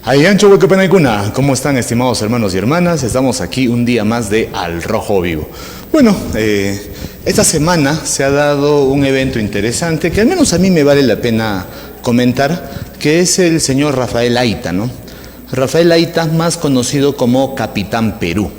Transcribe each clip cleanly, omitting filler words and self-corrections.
Ayancho Huecapenaicuna, ¿cómo están, estimados hermanos y hermanas? Estamos aquí un día más de Al Rojo Vivo. Bueno, esta semana se ha dado un evento interesante que al menos a mí me vale la pena comentar, que es el señor Rafael Aita, ¿no? Rafael Aita, más conocido como Capitán Perú.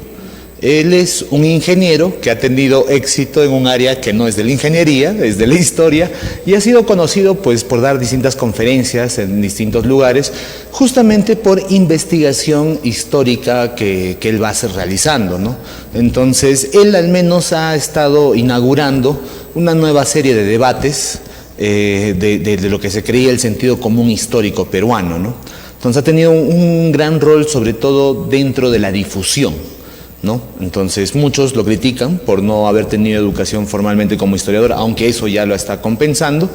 Él es un ingeniero que ha tenido éxito en un área que no es de la ingeniería, es de la historia, y ha sido conocido pues por dar distintas conferencias en distintos lugares, justamente por investigación histórica que él va a ser realizando, ¿no? Entonces, él al menos ha estado inaugurando una nueva serie de debates de lo que se creía el sentido común histórico peruano, ¿no? Entonces ha tenido un gran rol, sobre todo dentro de la difusión, ¿no? Entonces muchos lo critican por no haber tenido educación formalmente como historiador, aunque eso ya lo está compensando,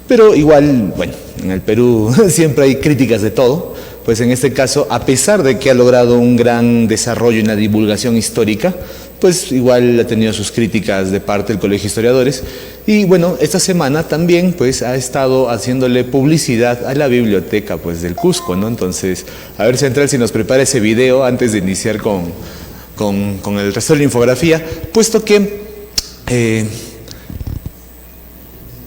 pero igual, bueno, en el Perú siempre hay críticas de todo, pues en este caso, a pesar de que ha logrado un gran desarrollo en la divulgación histórica, pues igual ha tenido sus críticas de parte del Colegio de Historiadores. Y bueno, esta semana también pues ha estado haciéndole publicidad a la biblioteca pues del Cusco, ¿no? Entonces, a ver Central si nos prepara ese video antes de iniciar con el resto de la infografía, puesto que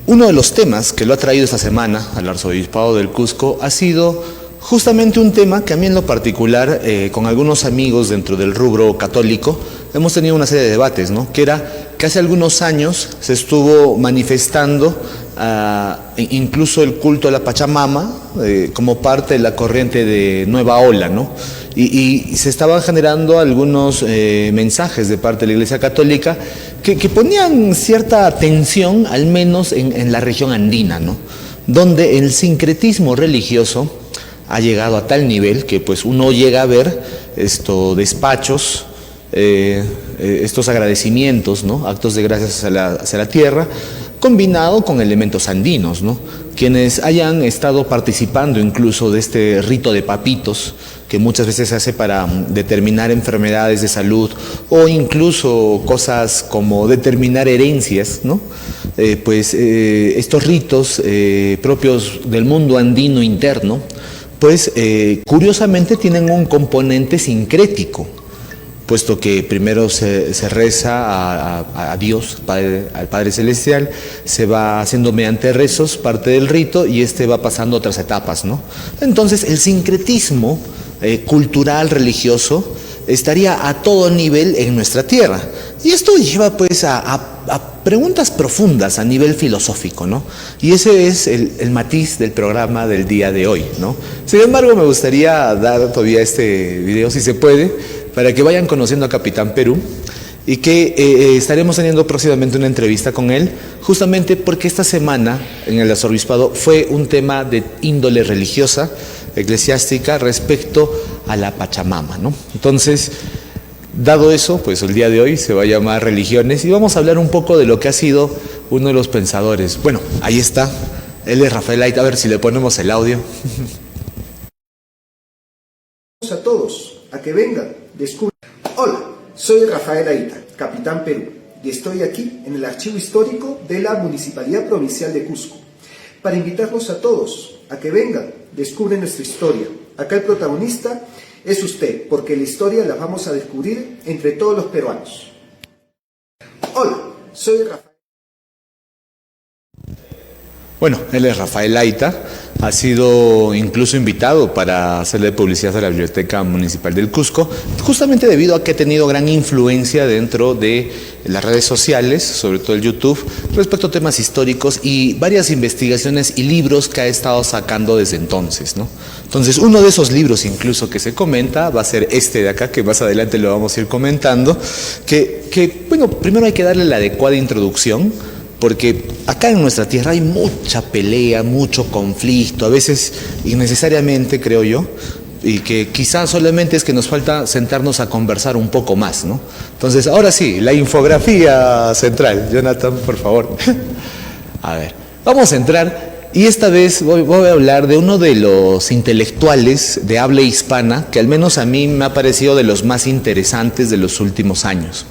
uno de los temas que lo ha traído esta semana al Arzobispado del Cusco ha sido justamente un tema que a mí en lo particular, con algunos amigos dentro del rubro católico, hemos tenido una serie de debates, ¿no? Que era que hace algunos años se estuvo manifestando incluso el culto a la Pachamama como parte de la corriente de Nueva Ola, ¿no? Y se estaban generando algunos mensajes de parte de la Iglesia Católica que ponían cierta tensión, al menos en la región andina, ¿no? Donde el sincretismo religioso ha llegado a tal nivel que pues uno llega a ver despachos, estos agradecimientos, ¿no? Actos de gracias hacia la tierra, combinado con elementos andinos, ¿no? Quienes hayan estado participando incluso de este rito de papitos, que muchas veces se hace para determinar enfermedades de salud o incluso cosas como determinar herencias, ¿no? Estos ritos propios del mundo andino interno, pues curiosamente tienen un componente sincrético, puesto que primero se reza a Dios, al Padre Celestial, se va haciendo mediante rezos parte del rito y va pasando a otras etapas, ¿no? Entonces el sincretismo cultural, religioso, estaría a todo nivel en nuestra tierra. Y esto lleva pues a preguntas profundas a nivel filosófico, ¿no? Y ese es el matiz del programa del día de hoy, ¿no? Sin embargo, me gustaría dar todavía este video, si se puede, para que vayan conociendo a Capitán Perú y que estaremos teniendo próximamente una entrevista con él, justamente porque esta semana en el Arzobispado fue un tema de índole religiosa, eclesiástica, respecto a la Pachamama, ¿no? Entonces, dado eso, pues el día de hoy se va a llamar Religiones y vamos a hablar un poco de lo que ha sido uno de los pensadores. Bueno, ahí está, él es Rafael Aita, a ver si le ponemos el audio. A todos, a que vengan, descubran. Hola, soy Rafael Aita, Capitán Perú, y estoy aquí en el Archivo Histórico de la Municipalidad Provincial de Cusco, para invitarlos a todos, a que vengan, descubren nuestra historia. Acá el protagonista es usted, porque la historia la vamos a descubrir entre todos los peruanos. Hola, soy Rafael. Bueno, él es Rafael Aita, ha sido incluso invitado para hacerle publicidad a la Biblioteca Municipal del Cusco, justamente debido a que ha tenido gran influencia dentro de las redes sociales, sobre todo el YouTube, respecto a temas históricos y varias investigaciones y libros que ha estado sacando desde entonces, ¿no? Entonces, uno de esos libros incluso que se comenta va a ser este de acá, que más adelante lo vamos a ir comentando, bueno, primero hay que darle la adecuada introducción, porque acá en nuestra tierra hay mucha pelea, mucho conflicto, a veces innecesariamente, creo yo, y que quizás solamente es que nos falta sentarnos a conversar un poco más, ¿no? Entonces, ahora sí, la infografía central. Jonathan, por favor. A ver, vamos a entrar y esta vez voy a hablar de uno de los intelectuales de habla hispana que al menos a mí me ha parecido de los más interesantes de los últimos años.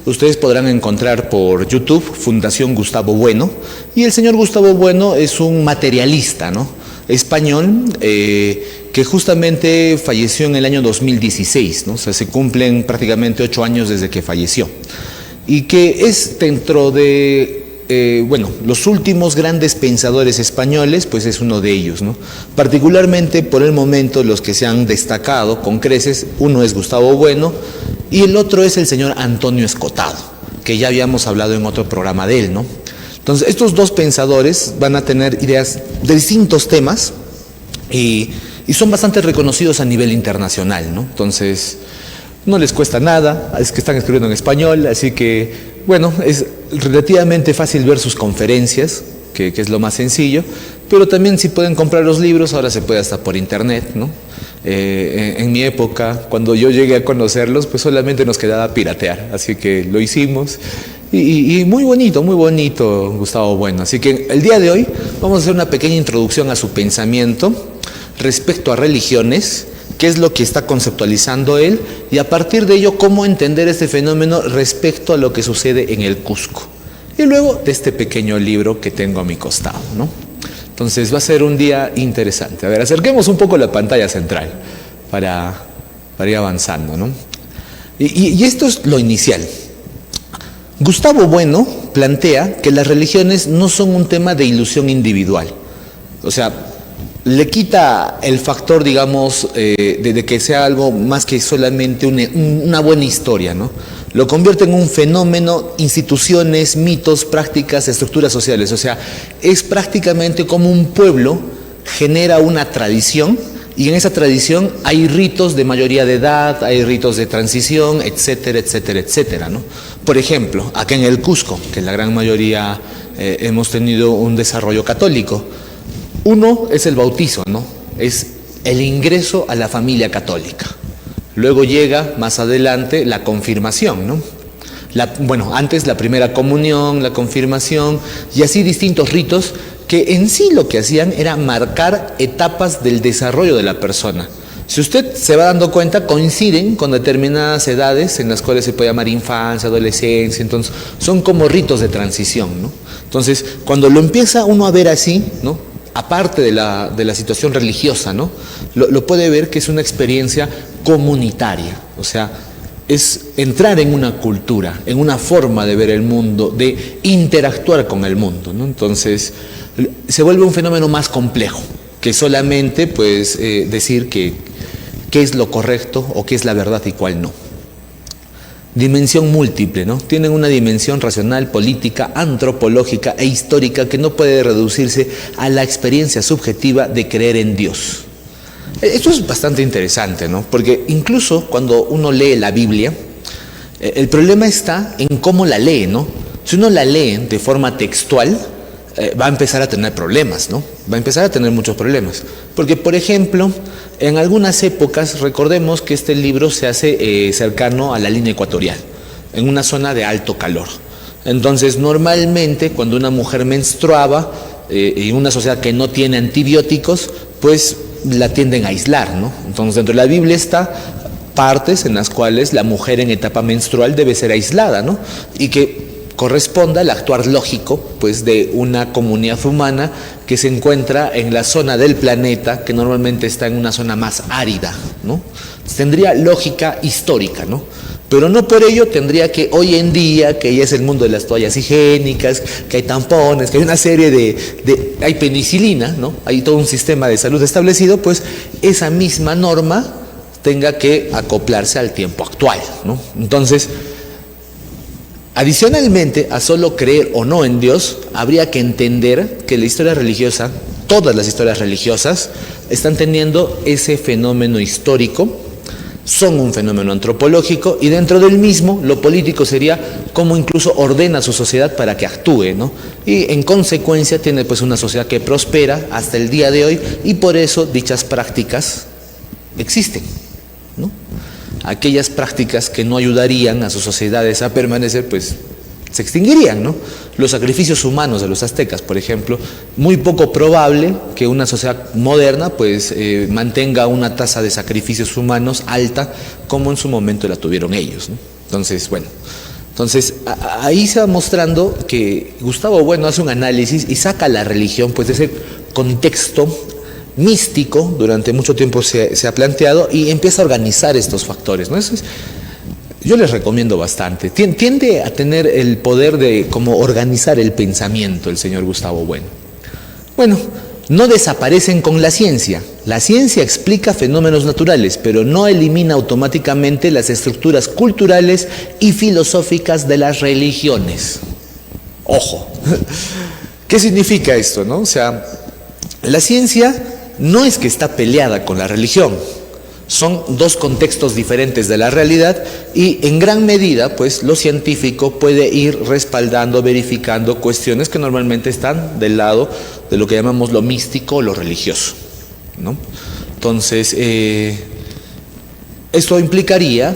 Ustedes podrán encontrar por YouTube Fundación Gustavo Bueno, y el señor Gustavo Bueno es un materialista, ¿no? Español, que que justamente falleció en el año 2016, ¿no? O sea, se cumplen prácticamente 8 años desde que falleció. Y que es dentro de, los últimos grandes pensadores españoles, pues es uno de ellos, ¿no? Particularmente por el momento los que se han destacado con creces, uno es Gustavo Bueno y el otro es el señor Antonio Escotado, que ya habíamos hablado en otro programa de él, ¿no? Entonces, estos dos pensadores van a tener ideas de distintos temas y son bastante reconocidos a nivel internacional, ¿no? Entonces, no les cuesta nada, es que están escribiendo en español, así que, bueno, es relativamente fácil ver sus conferencias, que es lo más sencillo, pero también si pueden comprar los libros, ahora se puede hasta por internet, ¿no? En mi época, cuando yo llegué a conocerlos, pues solamente nos quedaba piratear, así que lo hicimos. Y muy bonito, Gustavo Bueno. Así que el día de hoy vamos a hacer una pequeña introducción a su pensamiento respecto a religiones, qué es lo que está conceptualizando él y a partir de ello cómo entender este fenómeno respecto a lo que sucede en el Cusco. Y luego de este pequeño libro que tengo a mi costado, ¿no? Entonces va a ser un día interesante. A ver, acerquemos un poco la pantalla central para ir avanzando, ¿no? Y esto es lo inicial. Gustavo Bueno plantea que las religiones no son un tema de ilusión individual. O sea, le quita el factor, digamos, de que sea algo más que solamente una buena historia, ¿no? Lo convierte en un fenómeno, instituciones, mitos, prácticas, estructuras sociales. O sea, es prácticamente como un pueblo genera una tradición y en esa tradición hay ritos de mayoría de edad, hay ritos de transición, etcétera, etcétera, etcétera, ¿no? Por ejemplo, acá en el Cusco, que la gran mayoría hemos tenido un desarrollo católico. Uno es el bautizo, ¿no? Es el ingreso a la familia católica. Luego llega, más adelante, la confirmación, ¿no? Antes la primera comunión, la confirmación, y así distintos ritos que en sí lo que hacían era marcar etapas del desarrollo de la persona. Si usted se va dando cuenta, coinciden con determinadas edades en las cuales se puede llamar infancia, adolescencia, entonces son como ritos de transición, ¿no? Entonces, cuando lo empieza uno a ver así, ¿no? Aparte de la situación religiosa, ¿no? Lo puede ver que es una experiencia comunitaria, o sea, es entrar en una cultura, en una forma de ver el mundo, de interactuar con el mundo, ¿no? Entonces, se vuelve un fenómeno más complejo que solamente, pues, decir qué es lo correcto o qué es la verdad y cuál no. Dimensión múltiple, ¿no? Tienen una dimensión racional, política, antropológica e histórica que no puede reducirse a la experiencia subjetiva de creer en Dios. Esto es bastante interesante, ¿no? Porque incluso cuando uno lee la Biblia, el problema está en cómo la lee, ¿no? Si uno la lee de forma textual, va a empezar a tener problemas, ¿no? Va a empezar a tener muchos problemas. Porque, por ejemplo, en algunas épocas, recordemos que este libro se hace cercano a la línea ecuatorial, en una zona de alto calor. Entonces, normalmente, cuando una mujer menstruaba, en una sociedad que no tiene antibióticos, pues la tienden a aislar, ¿no? Entonces, dentro de la Biblia está partes en las cuales la mujer en etapa menstrual debe ser aislada, ¿no? Y que corresponda al actuar lógico, pues, de una comunidad humana que se encuentra en la zona del planeta que normalmente está en una zona más árida, ¿no? Tendría lógica histórica, ¿no? Pero no por ello tendría que hoy en día, que ya es el mundo de las toallas higiénicas, que hay tampones, que hay una serie hay penicilina, ¿no? Hay todo un sistema de salud establecido, pues esa misma norma tenga que acoplarse al tiempo actual, ¿no? Entonces, adicionalmente a solo creer o no en Dios, habría que entender que la historia religiosa, todas las historias religiosas, están teniendo ese fenómeno histórico, son un fenómeno antropológico y dentro del mismo lo político sería cómo incluso ordena su sociedad para que actúe, ¿no? Y en consecuencia tiene pues una sociedad que prospera hasta el día de hoy y por eso dichas prácticas existen, ¿no? Aquellas prácticas que no ayudarían a sus sociedades a permanecer, pues se extinguirían, ¿no? Los sacrificios humanos de los aztecas, por ejemplo, muy poco probable que una sociedad moderna pues mantenga una tasa de sacrificios humanos alta como en su momento la tuvieron ellos, ¿no? Entonces, bueno, ahí se va mostrando que Gustavo Bueno hace un análisis y saca la religión pues de ese contexto místico, durante mucho tiempo se ha planteado, y empieza a organizar estos factores, ¿no? Yo les recomiendo bastante. Tiende a tener el poder de como organizar el pensamiento el señor Gustavo Bueno. Bueno, no desaparecen con la ciencia. La ciencia explica fenómenos naturales, pero no elimina automáticamente las estructuras culturales y filosóficas de las religiones. Ojo, ¿qué significa esto, no? O sea, la ciencia no es que está peleada con la religión. Son dos contextos diferentes de la realidad y en gran medida, pues, lo científico puede ir respaldando, verificando cuestiones que normalmente están del lado de lo que llamamos lo místico o lo religioso, ¿no? Entonces, esto implicaría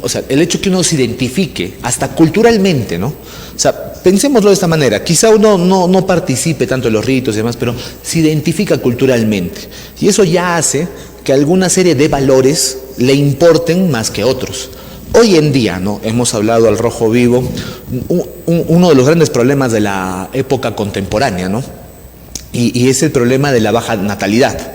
o sea, el hecho que uno se identifique, hasta culturalmente, ¿no? O sea, pensémoslo de esta manera, quizá uno no participe tanto en los ritos y demás, pero se identifica culturalmente. Y eso ya hace que alguna serie de valores le importen más que otros. Hoy en día, ¿no? Hemos hablado al rojo vivo, uno de los grandes problemas de la época contemporánea, ¿no? Y es el problema de la baja natalidad,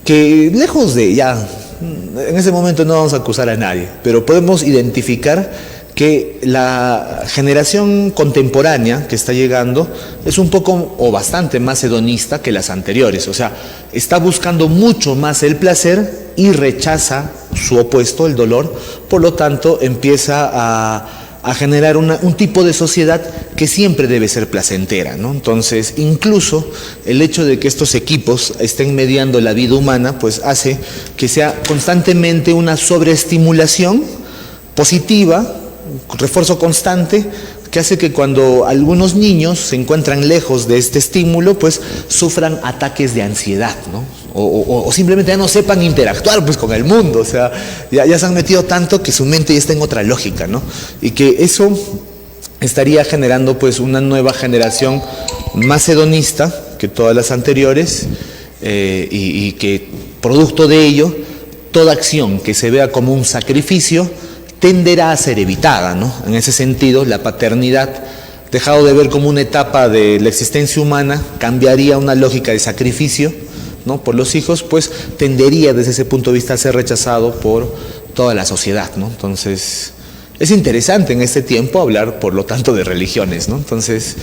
que lejos de ya, en ese momento no vamos a acusar a nadie, pero podemos identificar que la generación contemporánea que está llegando es un poco o bastante más hedonista que las anteriores, o sea, está buscando mucho más el placer y rechaza su opuesto, el dolor, por lo tanto empieza a generar un tipo de sociedad que siempre debe ser placentera, ¿no? Entonces, incluso el hecho de que estos equipos estén mediando la vida humana, pues hace que sea constantemente una sobreestimulación positiva, refuerzo constante, que hace que cuando algunos niños se encuentran lejos de este estímulo, pues sufran ataques de ansiedad, ¿no? O simplemente ya no sepan interactuar pues con el mundo, o sea, ya se han metido tanto que su mente ya está en otra lógica, ¿no? Y que eso estaría generando pues una nueva generación más hedonista que todas las anteriores, y que producto de ello, toda acción que se vea como un sacrificio tenderá a ser evitada, ¿no? En ese sentido, la paternidad, dejado de ver como una etapa de la existencia humana, cambiaría a una lógica de sacrificio, ¿no? Por los hijos, pues tendería desde ese punto de vista a ser rechazado por toda la sociedad, ¿no? Entonces, es interesante en este tiempo hablar, por lo tanto, de religiones, ¿no? Entonces,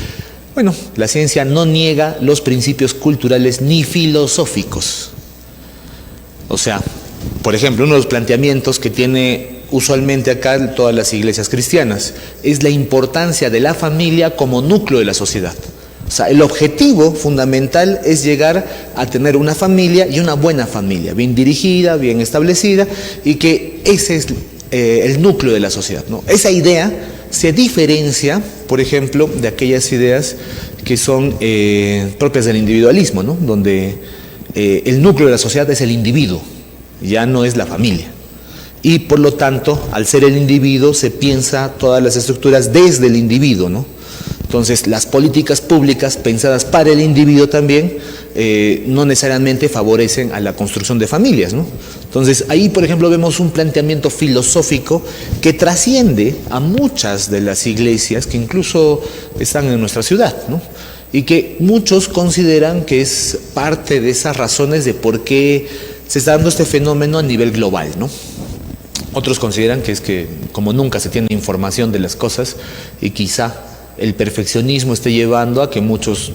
bueno, la ciencia no niega los principios culturales ni filosóficos. O sea, por ejemplo, uno de los planteamientos que tiene usualmente acá todas las iglesias cristianas es la importancia de la familia como núcleo de la sociedad. O sea, el objetivo fundamental es llegar a tener una familia y una buena familia, bien dirigida, bien establecida, y que ese es el núcleo de la sociedad, ¿no? Esa idea se diferencia, por ejemplo, de aquellas ideas que son propias del individualismo, ¿no? Donde el núcleo de la sociedad es el individuo, ya no es la familia. Y por lo tanto, al ser el individuo, se piensa todas las estructuras desde el individuo, ¿no? Entonces, las políticas públicas pensadas para el individuo también no necesariamente favorecen a la construcción de familias, ¿no? Entonces, ahí, por ejemplo, vemos un planteamiento filosófico que trasciende a muchas de las iglesias que incluso están en nuestra ciudad, ¿no? Y que muchos consideran que es parte de esas razones de por qué se está dando este fenómeno a nivel global, ¿no? Otros consideran que es que como nunca se tiene información de las cosas y quizá el perfeccionismo esté llevando a que muchos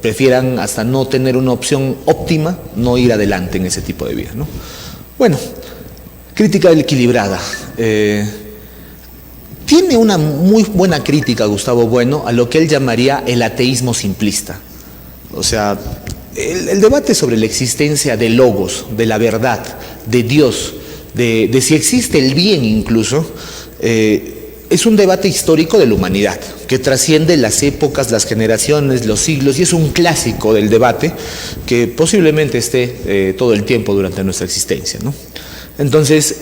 prefieran hasta no tener una opción óptima, no ir adelante en ese tipo de vida, ¿no? Bueno, crítica equilibrada. Tiene una muy buena crítica Gustavo Bueno a lo que él llamaría el ateísmo simplista. O sea, el debate sobre la existencia de logos, de la verdad, de Dios, de si existe el bien incluso, es un debate histórico de la humanidad, que trasciende las épocas, las generaciones, los siglos, y es un clásico del debate que posiblemente esté todo el tiempo durante nuestra existencia, ¿no? Entonces,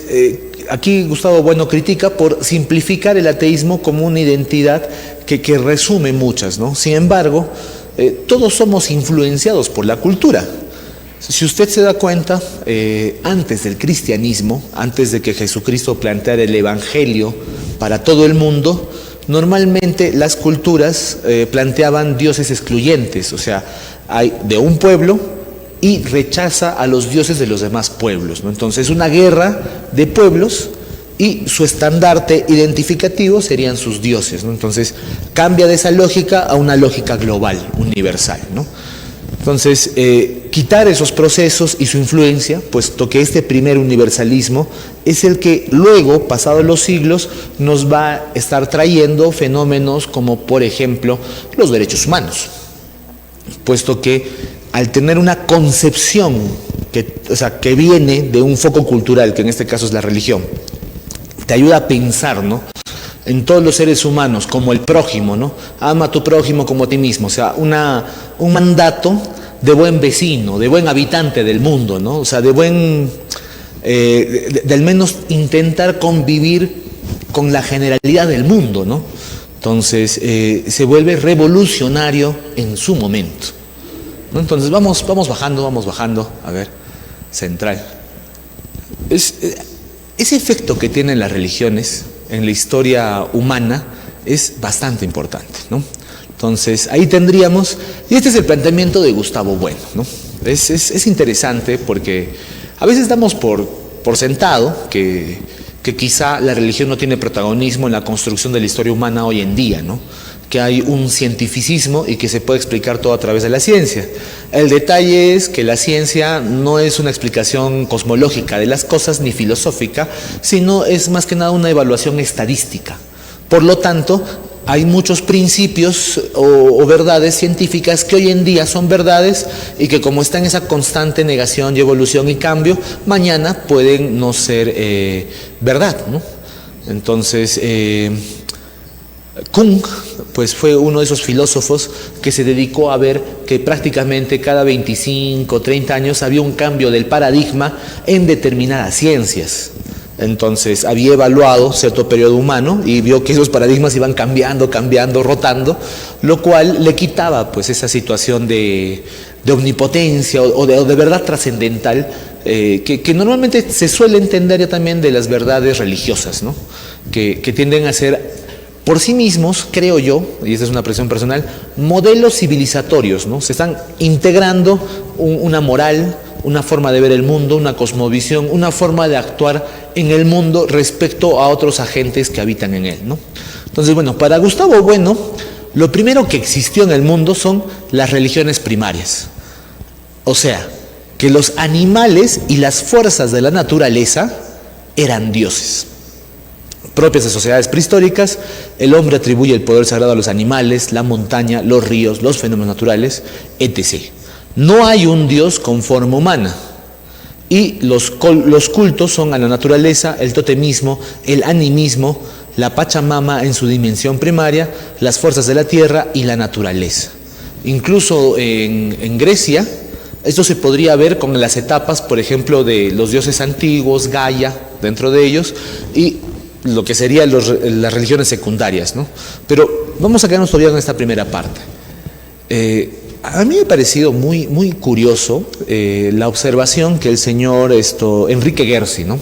aquí Gustavo Bueno critica por simplificar el ateísmo como una identidad que resume muchas, ¿no? Sin embargo, todos somos influenciados por la cultura. Si usted se da cuenta, antes del cristianismo, antes de que Jesucristo planteara el evangelio para todo el mundo, normalmente las culturas planteaban dioses excluyentes, o sea, hay de un pueblo y rechaza a los dioses de los demás pueblos, ¿no? Entonces, una guerra de pueblos y su estandarte identificativo serían sus dioses, ¿no? Entonces, cambia de esa lógica a una lógica global, universal, ¿no? Entonces, quitar esos procesos y su influencia, puesto que este primer universalismo es el que luego, pasados los siglos, nos va a estar trayendo fenómenos como, por ejemplo, los derechos humanos, puesto que al tener una concepción que viene de un foco cultural, que en este caso es la religión, te ayuda a pensar, ¿no?, en todos los seres humanos como el prójimo, ¿no? Ama a tu prójimo como a ti mismo, o sea, un mandato de buen vecino, de buen habitante del mundo, ¿no? O sea, de al menos intentar convivir con la generalidad del mundo, ¿no? Entonces, se vuelve revolucionario en su momento, ¿no? Entonces, vamos bajando, a ver, central. Ese efecto que tienen las religiones en la historia humana es bastante importante, ¿no? Entonces, ahí tendríamos, y este es el planteamiento de Gustavo Bueno, ¿no? Es interesante porque a veces damos por sentado que quizá la religión no tiene protagonismo en la construcción de la historia humana hoy en día, ¿no? Que hay un cientificismo y que se puede explicar todo a través de la ciencia. El detalle es que la ciencia no es una explicación cosmológica de las cosas ni filosófica, sino es más que nada una evaluación estadística. Por lo tanto, hay muchos principios o verdades científicas que hoy en día son verdades y que, como está en esa constante negación y evolución y cambio, mañana pueden no ser verdad, ¿no? Entonces, Kuhn, pues, fue uno de esos filósofos que se dedicó a ver que prácticamente cada 25, 30 años había un cambio del paradigma en determinadas ciencias. Entonces, había evaluado cierto periodo humano y vio que esos paradigmas iban cambiando, rotando, lo cual le quitaba, pues, esa situación de omnipotencia o de verdad trascendental que normalmente se suele entender ya también de las verdades religiosas, ¿no? Que tienden a ser por sí mismos, creo yo, y esta es una apreciación personal, modelos civilizatorios, ¿no? Se están integrando una moral, una forma de ver el mundo, una cosmovisión, una forma de actuar en el mundo respecto a otros agentes que habitan en él, ¿no? Entonces, bueno, para Gustavo Bueno, lo primero que existió en el mundo son las religiones primarias. O sea, que los animales y las fuerzas de la naturaleza eran dioses. Propias de sociedades prehistóricas, el hombre atribuye el poder sagrado a los animales, la montaña, los ríos, los fenómenos naturales, etc. No hay un Dios con forma humana y los cultos son a la naturaleza, el totemismo, el animismo, la Pachamama en su dimensión primaria, las fuerzas de la tierra y la naturaleza. Incluso en Grecia, esto se podría ver con las etapas, por ejemplo, de los dioses antiguos, Gaia, dentro de ellos, y lo que serían las religiones secundarias, ¿no? Pero vamos a quedarnos todavía en esta primera parte. A mí me ha parecido muy, muy curioso la observación que el señor Enrique Guerci, ¿no?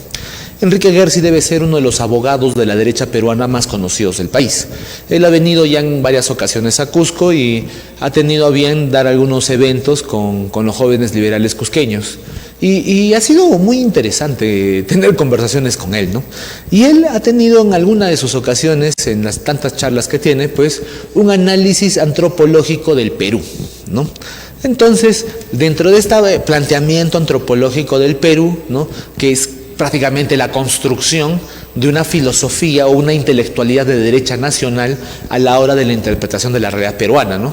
Enrique Guerci debe ser uno de los abogados de la derecha peruana más conocidos del país. Él ha venido ya en varias ocasiones a Cusco y ha tenido a bien dar algunos eventos con los jóvenes liberales cusqueños. Y ha sido muy interesante tener conversaciones con él, ¿no? Y él ha tenido en alguna de sus ocasiones, en las tantas charlas que tiene, pues, un análisis antropológico del Perú, ¿no? Entonces, dentro de este planteamiento antropológico del Perú, ¿no?, que es prácticamente la construcción de una filosofía o una intelectualidad de derecha nacional a la hora de la interpretación de la realidad peruana, ¿no?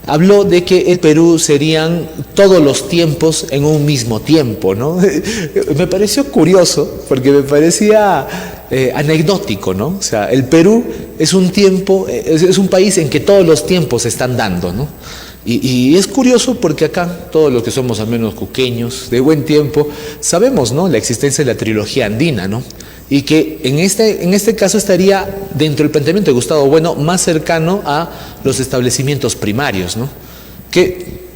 Habló de que el Perú serían todos los tiempos en un mismo tiempo, ¿no? Me pareció curioso porque me parecía anecdótico, ¿no? O sea, el Perú es un país en que todos los tiempos se están dando, ¿no? Y es curioso porque acá, todos los que somos al menos cuqueños, de buen tiempo, sabemos, ¿no?, la existencia de la trilogía andina, ¿no? Y que en este caso estaría, dentro del planteamiento de Gustavo Bueno, más cercano a los establecimientos primarios, ¿no? Que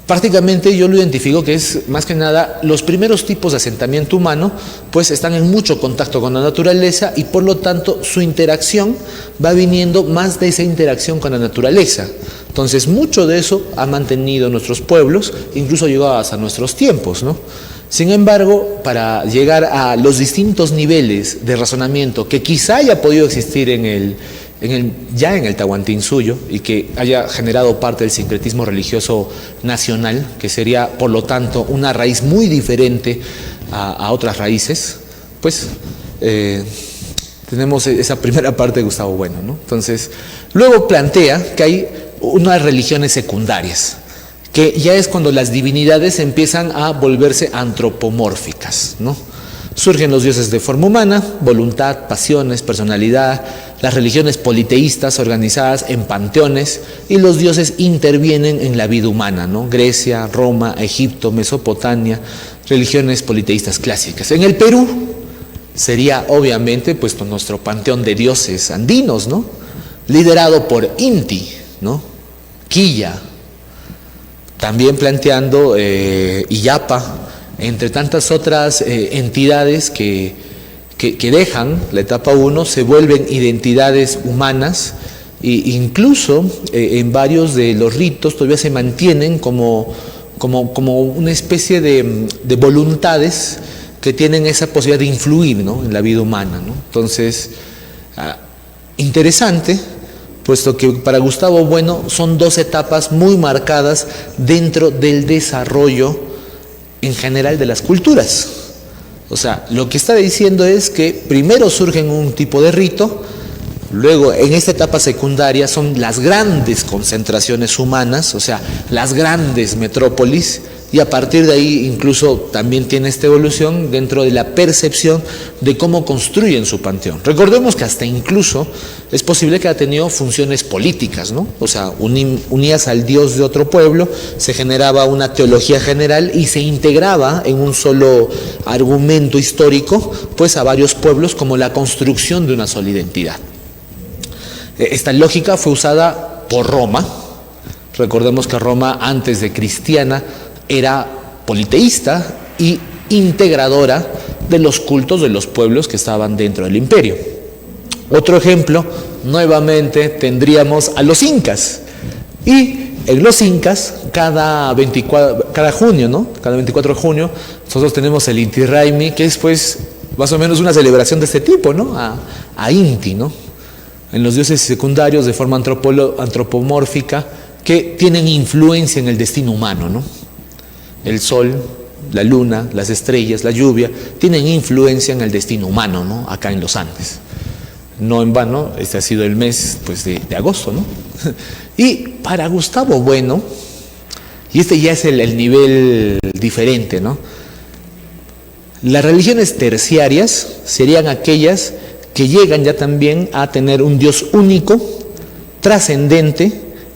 prácticamente yo lo identifico que es, más que nada, los primeros tipos de asentamiento humano, pues están en mucho contacto con la naturaleza y por lo tanto su interacción va viniendo más de esa interacción con la naturaleza. Entonces, mucho de eso ha mantenido nuestros pueblos, incluso llegado hasta nuestros tiempos, ¿no? Sin embargo, para llegar a los distintos niveles de razonamiento que quizá haya podido existir ya en el Tahuantinsuyo y que haya generado parte del sincretismo religioso nacional, que sería, por lo tanto, una raíz muy diferente a otras raíces, pues tenemos esa primera parte de Gustavo Bueno, ¿no? Entonces, luego plantea que hay unas religiones secundarias, que ya es cuando las divinidades empiezan a volverse antropomórficas, ¿no? Surgen los dioses de forma humana, voluntad, pasiones, personalidad, las religiones politeístas organizadas en panteones, y los dioses intervienen en la vida humana, ¿no? Grecia, Roma, Egipto, Mesopotamia, religiones politeístas clásicas. En el Perú sería obviamente pues nuestro panteón de dioses andinos, ¿no? Liderado por Inti, ¿no? Quilla, también planteando Illapa, entre tantas otras entidades que dejan la etapa 1, se vuelven identidades humanas, e incluso en varios de los ritos todavía se mantienen como una especie de voluntades que tienen esa posibilidad de influir, ¿no?, en la vida humana, ¿no? Entonces, interesante, puesto que para Gustavo Bueno son dos etapas muy marcadas dentro del desarrollo en general de las culturas. O sea, lo que está diciendo es que primero surgen un tipo de rito, luego en esta etapa secundaria son las grandes concentraciones humanas, o sea, las grandes metrópolis, y a partir de ahí incluso también tiene esta evolución dentro de la percepción de cómo construyen su panteón. Recordemos que hasta incluso es posible que haya tenido funciones políticas, ¿no? O sea, unías al dios de otro pueblo, se generaba una teología general y se integraba en un solo argumento histórico, pues a varios pueblos, como la construcción de una sola identidad. Esta lógica fue usada por Roma. Recordemos que Roma, antes de cristiana, era politeísta y integradora de los cultos de los pueblos que estaban dentro del imperio. Otro ejemplo, nuevamente tendríamos a los incas. Y en los incas, cada junio, ¿no? Cada 24 de junio, nosotros tenemos el Inti Raymi, que es pues más o menos una celebración de este tipo, ¿no? A Inti, ¿no? En los dioses secundarios de forma antropomórfica que tienen influencia en el destino humano, ¿no? El sol, la luna, las estrellas, la lluvia, tienen influencia en el destino humano, ¿no? Acá en los Andes. No en vano, este ha sido el mes pues, de agosto, ¿no? Y para Gustavo Bueno, y este ya es el nivel diferente, ¿no? Las religiones terciarias serían aquellas que llegan ya también a tener un Dios único, trascendente,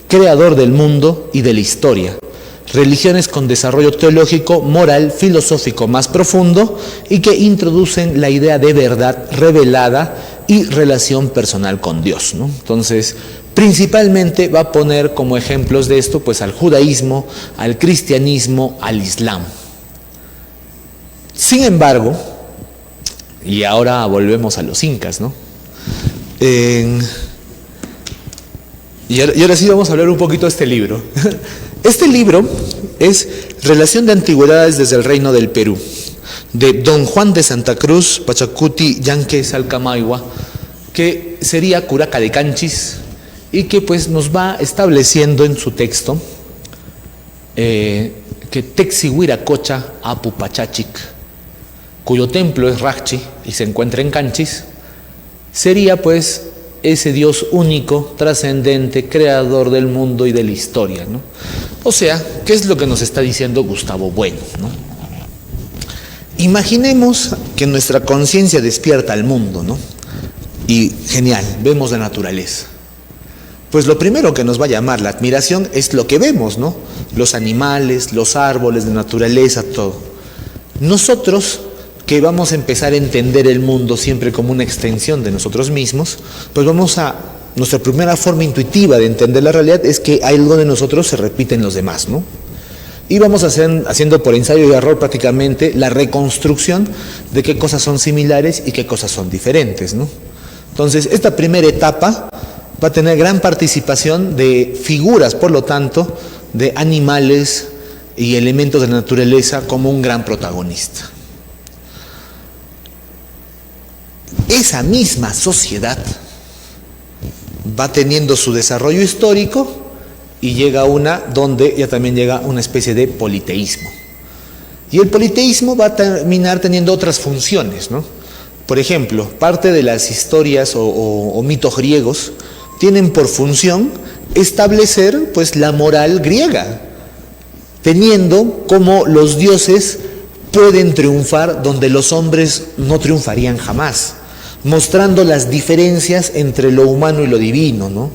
creador del mundo y de la historia. Religiones con desarrollo teológico, moral, filosófico más profundo y que introducen la idea de verdad revelada y relación personal con Dios, ¿no? Entonces, principalmente va a poner como ejemplos de esto pues al judaísmo, al cristianismo, al islam. Sin embargo, y ahora volvemos a los incas, ¿no? Y ahora sí vamos a hablar un poquito de este libro. Este libro es Relación de Antigüedades desde el Reino del Perú, de Don Juan de Santa Cruz, Pachacuti, Yanque, Salcamayhua, que sería Curaca de Canchis, y que pues nos va estableciendo en su texto que Texihuiracocha Apupachachic, cuyo templo es Rachi y se encuentra en Canchis, sería pues ese Dios único, trascendente, creador del mundo y de la historia, ¿no? O sea, ¿qué es lo que nos está diciendo Gustavo Bueno, ¿no? Imaginemos que nuestra conciencia despierta al mundo, ¿no? Y genial, vemos la naturaleza. Pues lo primero que nos va a llamar la admiración es lo que vemos, ¿no? Los animales, los árboles, la naturaleza, todo. Nosotros, que vamos a empezar a entender el mundo siempre como una extensión de nosotros mismos, pues nuestra primera forma intuitiva de entender la realidad es que algo de nosotros se repite en los demás, ¿no? Y vamos haciendo por ensayo y error prácticamente la reconstrucción de qué cosas son similares y qué cosas son diferentes, ¿no? Entonces, esta primera etapa va a tener gran participación de figuras, por lo tanto, de animales y elementos de la naturaleza como un gran protagonista. Esa misma sociedad va teniendo su desarrollo histórico y llega a una donde ya también llega una especie de politeísmo. Y el politeísmo va a terminar teniendo otras funciones, ¿no? Por ejemplo, parte de las historias o mitos griegos tienen por función establecer pues la moral griega, teniendo como los dioses pueden triunfar donde los hombres no triunfarían jamás, mostrando las diferencias entre lo humano y lo divino, ¿no?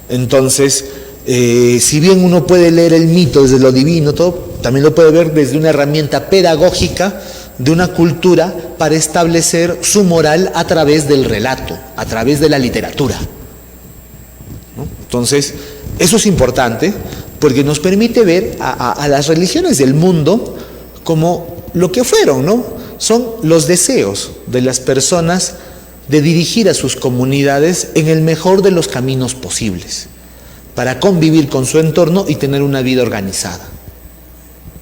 Entonces, si bien uno puede leer el mito desde lo divino, todo, también lo puede ver desde una herramienta pedagógica de una cultura para establecer su moral a través del relato, a través de la literatura, ¿no? Entonces, eso es importante porque nos permite ver a las religiones del mundo como lo que fueron, ¿no? Son los deseos de las personas de dirigir a sus comunidades en el mejor de los caminos posibles, para convivir con su entorno y tener una vida organizada,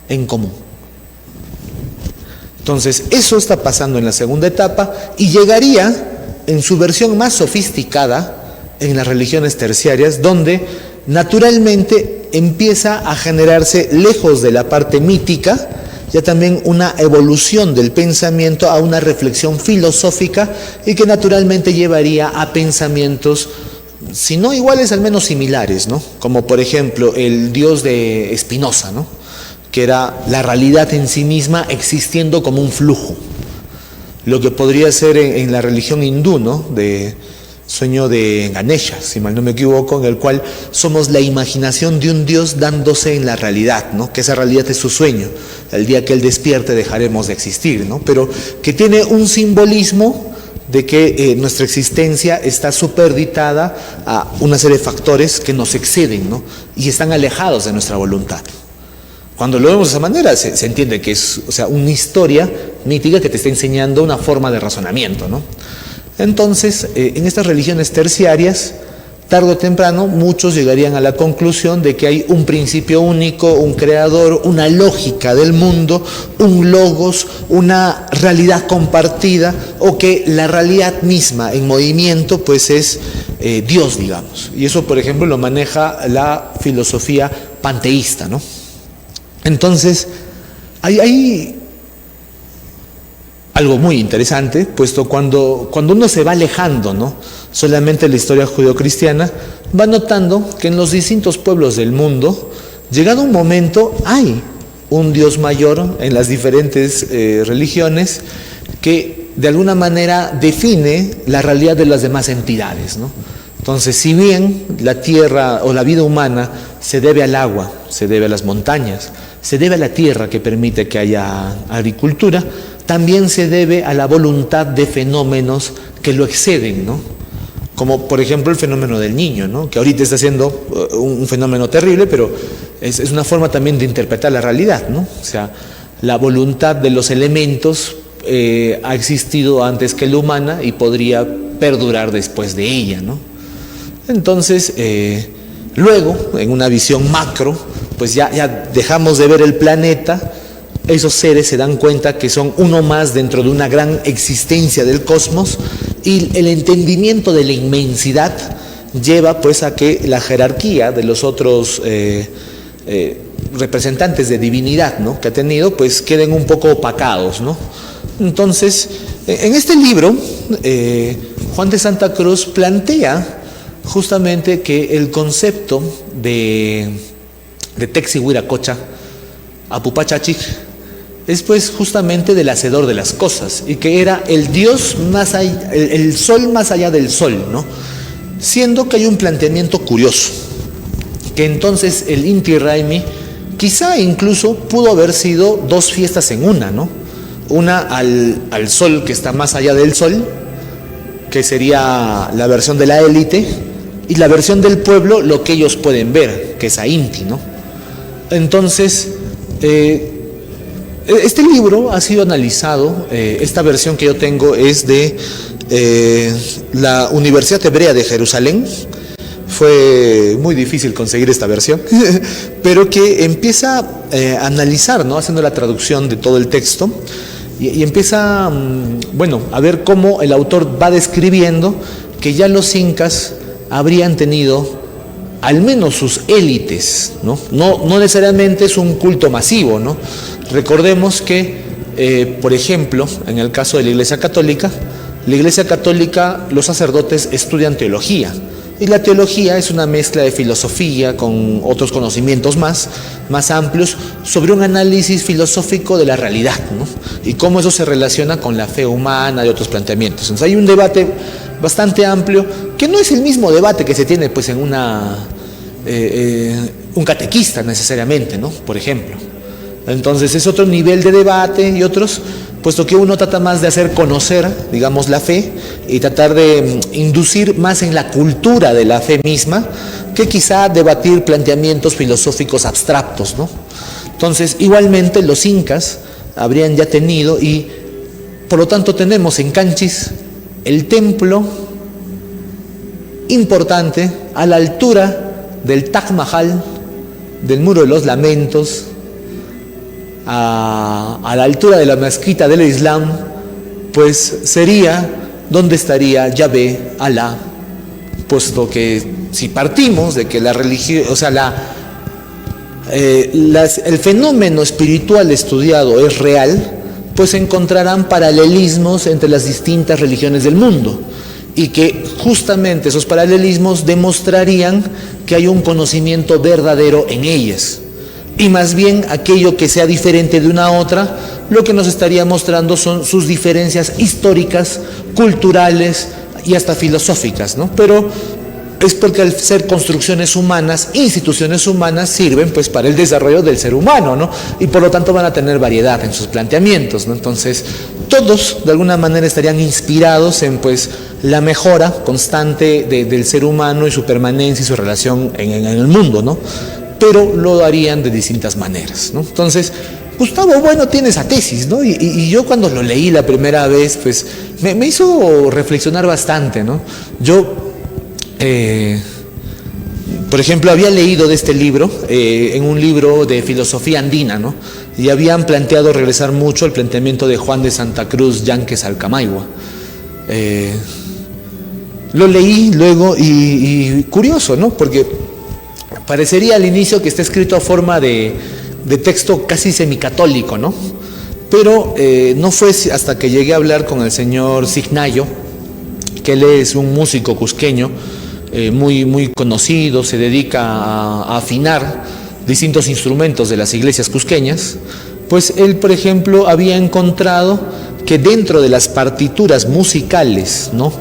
en común. Entonces, eso está pasando en la segunda etapa y llegaría en su versión más sofisticada en las religiones terciarias, donde naturalmente empieza a generarse, lejos de la parte mítica, ya también una evolución del pensamiento a una reflexión filosófica y que naturalmente llevaría a pensamientos, si no iguales, al menos similares, ¿no? Como por ejemplo el Dios de Spinoza, ¿no? Que era la realidad en sí misma existiendo como un flujo. Lo que podría ser en la religión hindú, ¿no? De sueño de Ganesha, si mal no me equivoco, en el cual somos la imaginación de un Dios dándose en la realidad, ¿no? Que esa realidad es su sueño. El día que Él despierte dejaremos de existir, ¿no? Pero que tiene un simbolismo de que nuestra existencia está supeditada a una serie de factores que nos exceden, ¿no? Y están alejados de nuestra voluntad. Cuando lo vemos de esa manera, se entiende que es, o sea, una historia mítica que te está enseñando una forma de razonamiento, ¿no? Entonces, en estas religiones terciarias, tarde o temprano, muchos llegarían a la conclusión de que hay un principio único, un creador, una lógica del mundo, un logos, una realidad compartida, o que la realidad misma en movimiento, pues es Dios, digamos. Y eso, por ejemplo, lo maneja la filosofía panteísta, ¿no? Entonces, hay algo muy interesante, puesto cuando uno se va alejando, ¿no? Solamente de la historia judeocristiana, va notando que en los distintos pueblos del mundo, llegado un momento, hay un Dios mayor en las diferentes religiones que de alguna manera define la realidad de las demás entidades, ¿no? Entonces, si bien la tierra o la vida humana se debe al agua, se debe a las montañas, se debe a la tierra que permite que haya agricultura, también se debe a la voluntad de fenómenos que lo exceden, ¿no? Como por ejemplo el fenómeno del niño, ¿no? Que ahorita está siendo un fenómeno terrible, pero es una forma también de interpretar la realidad, ¿no? O sea, la voluntad de los elementos ha existido antes que la humana y podría perdurar después de ella, ¿no? Entonces, luego, en una visión macro, pues ya dejamos de ver el planeta. Esos seres se dan cuenta que son uno más dentro de una gran existencia del cosmos y el entendimiento de la inmensidad lleva pues a que la jerarquía de los otros representantes de divinidad, ¿no? Que ha tenido, pues queden un poco opacados, ¿no? Entonces, en este libro, Juan de Santa Cruz plantea justamente que el concepto de Texihuiracocha, Apupachachik, es pues justamente del hacedor de las cosas y que era el Dios más allá, el sol más allá del sol, ¿no? Siendo que hay un planteamiento curioso, que entonces el Inti Raymi quizá incluso pudo haber sido dos fiestas en una, ¿no? Una al sol que está más allá del sol, que sería la versión de la élite, y la versión del pueblo, lo que ellos pueden ver, que es a Inti, ¿no? Entonces, este libro ha sido analizado, esta versión que yo tengo es de la Universidad Hebrea de Jerusalén, Fue muy difícil conseguir esta versión, pero que empieza a analizar, ¿no? Haciendo la traducción de todo el texto y empieza, bueno, a ver cómo el autor va describiendo que ya los incas habrían tenido al menos sus élites, ¿no? No necesariamente es un culto masivo, ¿no? Recordemos que, por ejemplo, en el caso de la Iglesia Católica, los sacerdotes estudian teología. Y la teología es una mezcla de filosofía con otros conocimientos más amplios sobre un análisis filosófico de la realidad, ¿no? Y cómo eso se relaciona con la fe humana y otros planteamientos. Entonces hay un debate bastante amplio, que no es el mismo debate que se tiene pues en un catequista necesariamente, ¿no? Por ejemplo. Entonces es otro nivel de debate y otros, puesto que uno trata más de hacer conocer, digamos, la fe y tratar de inducir más en la cultura de la fe misma, que quizá debatir planteamientos filosóficos abstractos, ¿no? Entonces, igualmente los incas habrían ya tenido, y por lo tanto tenemos en Canchis el templo importante a la altura del Taj Mahal, del Muro de los Lamentos, a la altura de la mezquita del Islam, pues sería donde estaría Yahvé, Alá, puesto que si partimos de que la religión, o sea, el fenómeno espiritual estudiado es real, pues encontrarán paralelismos entre las distintas religiones del mundo, y que justamente esos paralelismos demostrarían que hay un conocimiento verdadero en ellas. Y más bien aquello que sea diferente de una a otra, lo que nos estaría mostrando son sus diferencias históricas, culturales y hasta filosóficas, ¿no? Pero es porque al ser construcciones humanas, instituciones humanas, sirven pues para el desarrollo del ser humano, ¿no? Y por lo tanto van a tener variedad en sus planteamientos, ¿no? Entonces, todos de alguna manera estarían inspirados en pues la mejora constante del ser humano y su permanencia y su relación en el mundo, ¿no? Pero lo harían de distintas maneras, ¿no? Entonces, Gustavo Bueno tiene esa tesis, ¿no? Y yo cuando lo leí la primera vez, pues me hizo reflexionar bastante, ¿no? Yo, por ejemplo, había leído de este libro, en un libro de filosofía andina, ¿no? Y habían planteado regresar mucho al planteamiento de Juan de Santa Cruz Yánquez Alcamaigua. Lo leí luego y curioso, ¿no? Porque parecería al inicio que está escrito a forma de texto casi semicatólico, ¿no? Pero no fue hasta que llegué a hablar con el señor Signayo, que él es un músico cusqueño muy conocido, se dedica a afinar distintos instrumentos de las iglesias cusqueñas, pues él, por ejemplo, había encontrado que dentro de las partituras musicales, ¿no?,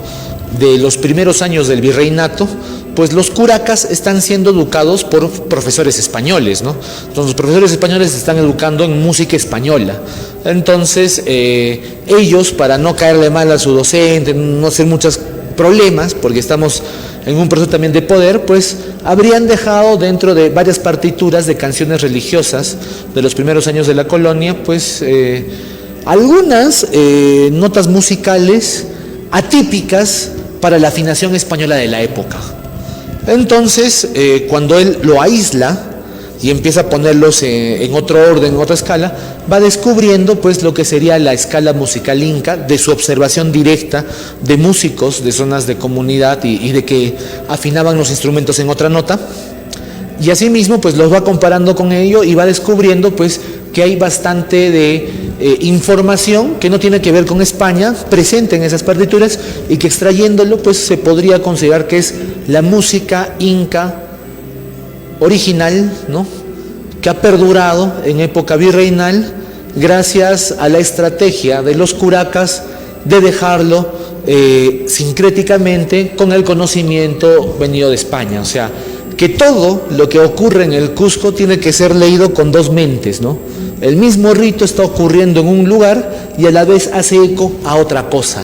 de los primeros años del virreinato, pues los curacas están siendo educados por profesores españoles, ¿no? Entonces los profesores españoles se están educando en música española. Entonces ellos, para no caerle mal a su docente, no hacer muchos problemas, porque estamos en un proceso también de poder, pues habrían dejado dentro de varias partituras de canciones religiosas de los primeros años de la colonia, pues algunas notas musicales atípicas para la afinación española de la época. Entonces, cuando él lo aísla y empieza a ponerlos en otro orden, en otra escala, va descubriendo pues lo que sería la escala musical inca, de su observación directa de músicos de zonas de comunidad y de que afinaban los instrumentos en otra nota, y asimismo pues los va comparando con ello y va descubriendo pues que hay bastante de información que no tiene que ver con España presente en esas partituras, y que extrayéndolo pues se podría considerar que es la música inca original, ¿no?, que ha perdurado en época virreinal gracias a la estrategia de los curacas de dejarlo sincréticamente con el conocimiento venido de España. O sea, que todo lo que ocurre en el Cusco tiene que ser leído con dos mentes, ¿no? El mismo rito está ocurriendo en un lugar y a la vez hace eco a otra cosa.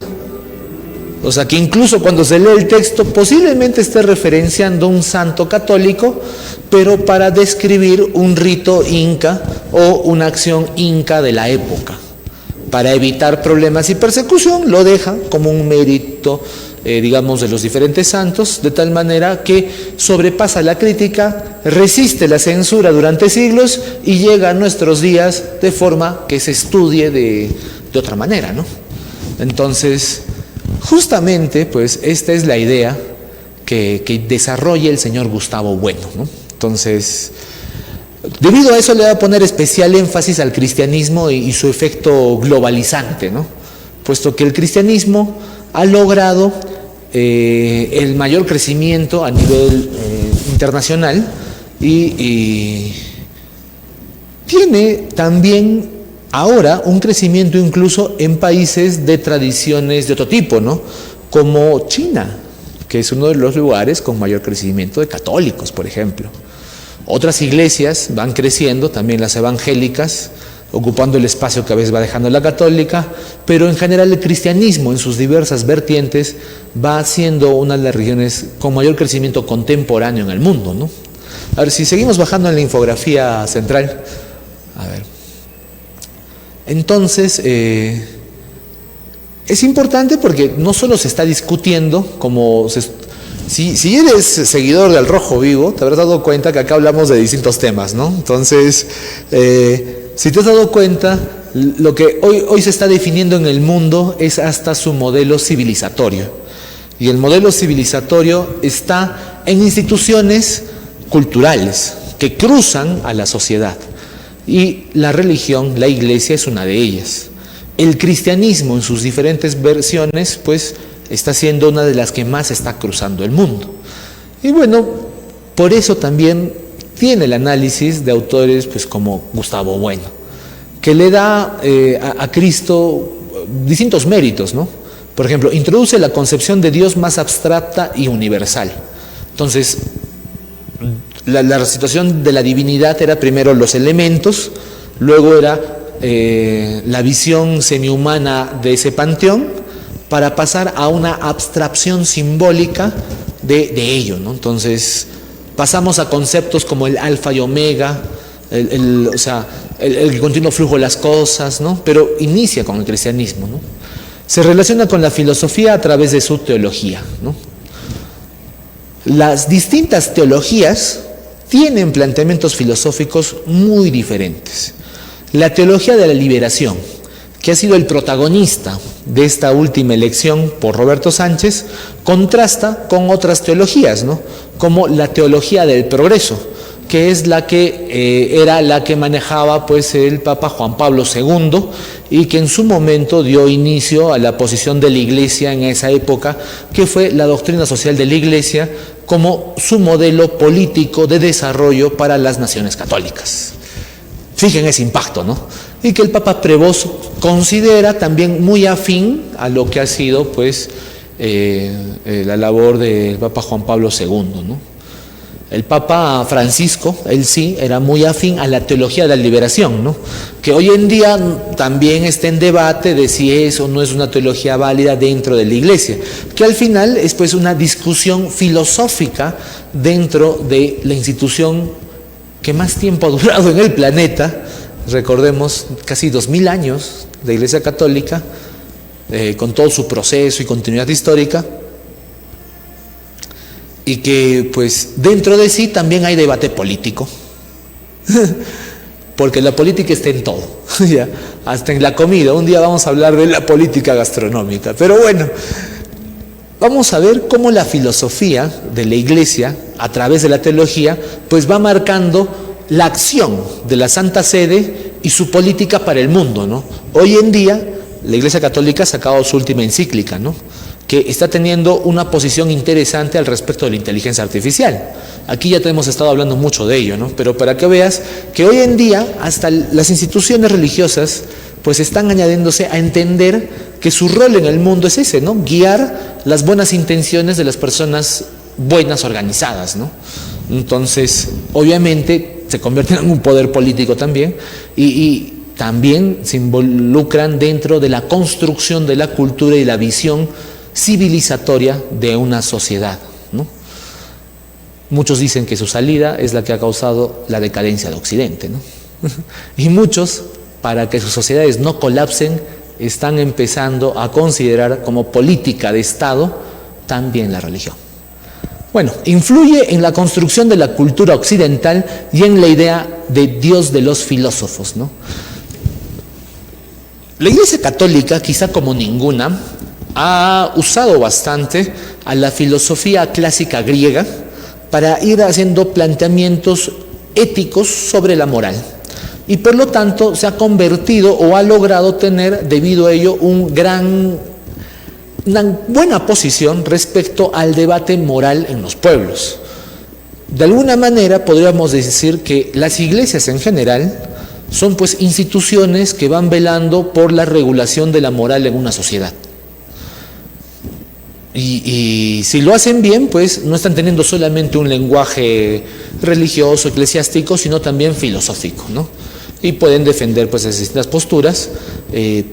O sea, que incluso cuando se lee el texto posiblemente esté referenciando un santo católico, pero para describir un rito inca o una acción inca de la época. Para evitar problemas y persecución lo deja como un mérito éxito, digamos, de los diferentes santos, de tal manera que sobrepasa la crítica, resiste la censura durante siglos y llega a nuestros días de forma que se estudie de otra manera, ¿no? Entonces, justamente, pues, esta es la idea que desarrolla el señor Gustavo Bueno, ¿no? Entonces, debido a eso le voy a poner especial énfasis al cristianismo y su efecto globalizante, ¿no? Puesto que el cristianismo ha logrado el mayor crecimiento a nivel internacional y tiene también ahora un crecimiento incluso en países de tradiciones de otro tipo, ¿no? Como China, que es uno de los lugares con mayor crecimiento de católicos, por ejemplo. Otras iglesias van creciendo, también las evangélicas, ocupando el espacio que a veces va dejando la católica, pero en general el cristianismo en sus diversas vertientes va siendo una de las religiones con mayor crecimiento contemporáneo en el mundo, ¿no? A ver, si seguimos bajando en la infografía central, a ver. Entonces, es importante porque no solo se está discutiendo como si eres seguidor del Rojo Vivo, te habrás dado cuenta que acá hablamos de distintos temas, ¿no? Entonces, si te has dado cuenta, lo que hoy se está definiendo en el mundo es hasta su modelo civilizatorio. Y el modelo civilizatorio está en instituciones culturales que cruzan a la sociedad. Y la religión, la iglesia, es una de ellas. El cristianismo en sus diferentes versiones, pues, está siendo una de las que más está cruzando el mundo. Y bueno, por eso también tiene el análisis de autores pues como Gustavo Bueno, que le da a Cristo distintos méritos, ¿no? Por ejemplo, introduce la concepción de Dios más abstracta y universal. Entonces, la situación de la divinidad era primero los elementos, luego era la visión semihumana de ese panteón, para pasar a una abstracción simbólica de ello, ¿no? Entonces, pasamos a conceptos como el alfa y omega, el continuo flujo de las cosas, ¿no? Pero inicia con el cristianismo, ¿no? Se relaciona con la filosofía a través de su teología, ¿no? Las distintas teologías tienen planteamientos filosóficos muy diferentes. La teología de la liberación, que ha sido el protagonista de esta última elección por Roberto Sánchez, contrasta con otras teologías, ¿no? Como la teología del progreso, que es la que era la que manejaba pues el Papa Juan Pablo II y que en su momento dio inicio a la posición de la Iglesia en esa época, que fue la doctrina social de la Iglesia como su modelo político de desarrollo para las naciones católicas. Fijen ese impacto, ¿no? Y que el Papa Prevost considera también muy afín a lo que ha sido pues la labor del Papa Juan Pablo II, ¿no? El Papa Francisco, él sí, era muy afín a la teología de la liberación, ¿no? Que hoy en día también está en debate de si es o no es una teología válida dentro de la Iglesia, que al final es pues una discusión filosófica dentro de la institución que más tiempo ha durado en el planeta. Recordemos, casi 2000 años de Iglesia Católica, con todo su proceso y continuidad histórica, y que pues dentro de sí también hay debate político, porque la política está en todo, ¿ya? Hasta en la comida. Un día vamos a hablar de la política gastronómica, pero bueno, vamos a ver cómo la filosofía de la Iglesia, a través de la teología, pues va marcando la acción de la Santa Sede y su política para el mundo, ¿no? Hoy en día, la Iglesia Católica ha sacado su última encíclica, ¿no? Que está teniendo una posición interesante al respecto de la inteligencia artificial. Aquí ya te hemos estado hablando mucho de ello, ¿no? Pero para que veas que hoy en día hasta las instituciones religiosas pues están añadiéndose a entender que su rol en el mundo es ese, ¿no? Guiar las buenas intenciones de las personas buenas organizadas, ¿no? Entonces, obviamente, se convierten en un poder político también y también se involucran dentro de la construcción de la cultura y la visión civilizatoria de una sociedad, ¿no? Muchos dicen que su salida es la que ha causado la decadencia de Occidente, ¿no? Y muchos, para que sus sociedades no colapsen, están empezando a considerar como política de Estado también la religión. Bueno, influye en la construcción de la cultura occidental y en la idea de Dios de los filósofos, ¿no? La Iglesia Católica, quizá como ninguna, ha usado bastante a la filosofía clásica griega para ir haciendo planteamientos éticos sobre la moral. Y por lo tanto se ha convertido o ha logrado tener, debido a ello, una buena posición respecto al debate moral en los pueblos. De alguna manera podríamos decir que las iglesias en general son pues instituciones que van velando por la regulación de la moral en una sociedad. Y si lo hacen bien, pues no están teniendo solamente un lenguaje religioso, eclesiástico, sino también filosófico, ¿no? Y pueden defender pues esas distintas posturas,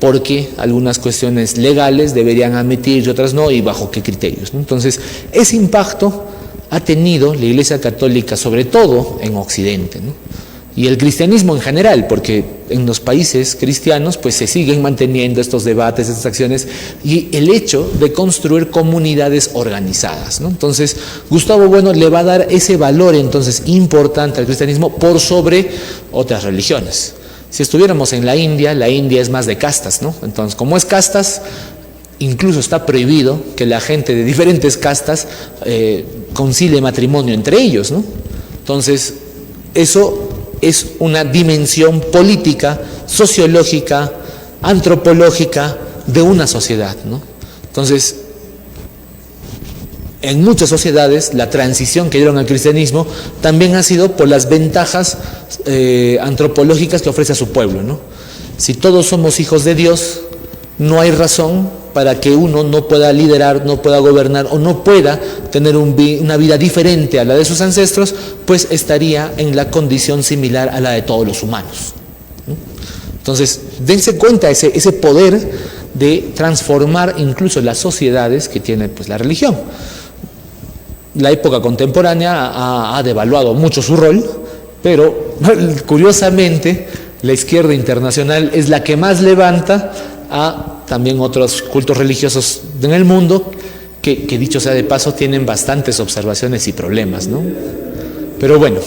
porque algunas cuestiones legales deberían admitir y otras no, y bajo qué criterios, ¿no? Entonces, ese impacto ha tenido la Iglesia Católica, sobre todo en Occidente, ¿no? Y el cristianismo en general, porque en los países cristianos pues se siguen manteniendo estos debates, estas acciones, y el hecho de construir comunidades organizadas, ¿no? Entonces, Gustavo Bueno le va a dar ese valor entonces importante al cristianismo por sobre otras religiones. Si estuviéramos en la India es más de castas, ¿no? Entonces, como es castas, incluso está prohibido que la gente de diferentes castas concilie matrimonio entre ellos, ¿no? Entonces, eso es una dimensión política, sociológica, antropológica de una sociedad, ¿no? Entonces, en muchas sociedades la transición que dieron al cristianismo también ha sido por las ventajas antropológicas que ofrece a su pueblo, ¿no? Si todos somos hijos de Dios, no hay razón para que uno no pueda liderar, no pueda gobernar o no pueda tener una vida diferente a la de sus ancestros, pues estaría en la condición similar a la de todos los humanos, ¿no? Entonces, dense cuenta ese poder de transformar incluso las sociedades que tiene pues la religión. La época contemporánea ha devaluado mucho su rol, pero curiosamente la izquierda internacional es la que más levanta a también otros cultos religiosos en el mundo que dicho sea de paso tienen bastantes observaciones y problemas, ¿no? Pero bueno,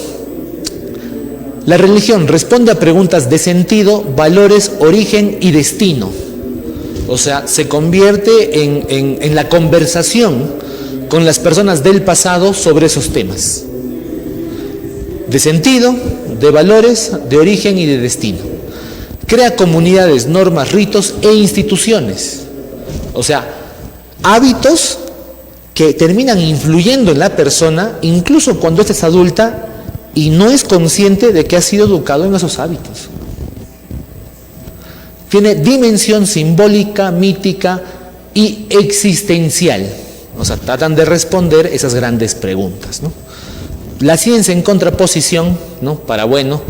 la religión responde a preguntas de sentido, valores, origen y destino. O sea, se convierte en la conversación con las personas del pasado sobre esos temas. De sentido, de valores, de origen y de destino. Crea comunidades, normas, ritos e instituciones. O sea, hábitos que terminan influyendo en la persona, incluso cuando ésta es adulta y no es consciente de que ha sido educado en esos hábitos. Tiene dimensión simbólica, mítica y existencial. O sea, tratan de responder esas grandes preguntas, ¿no? La ciencia, en contraposición, ¿no?, para Bueno,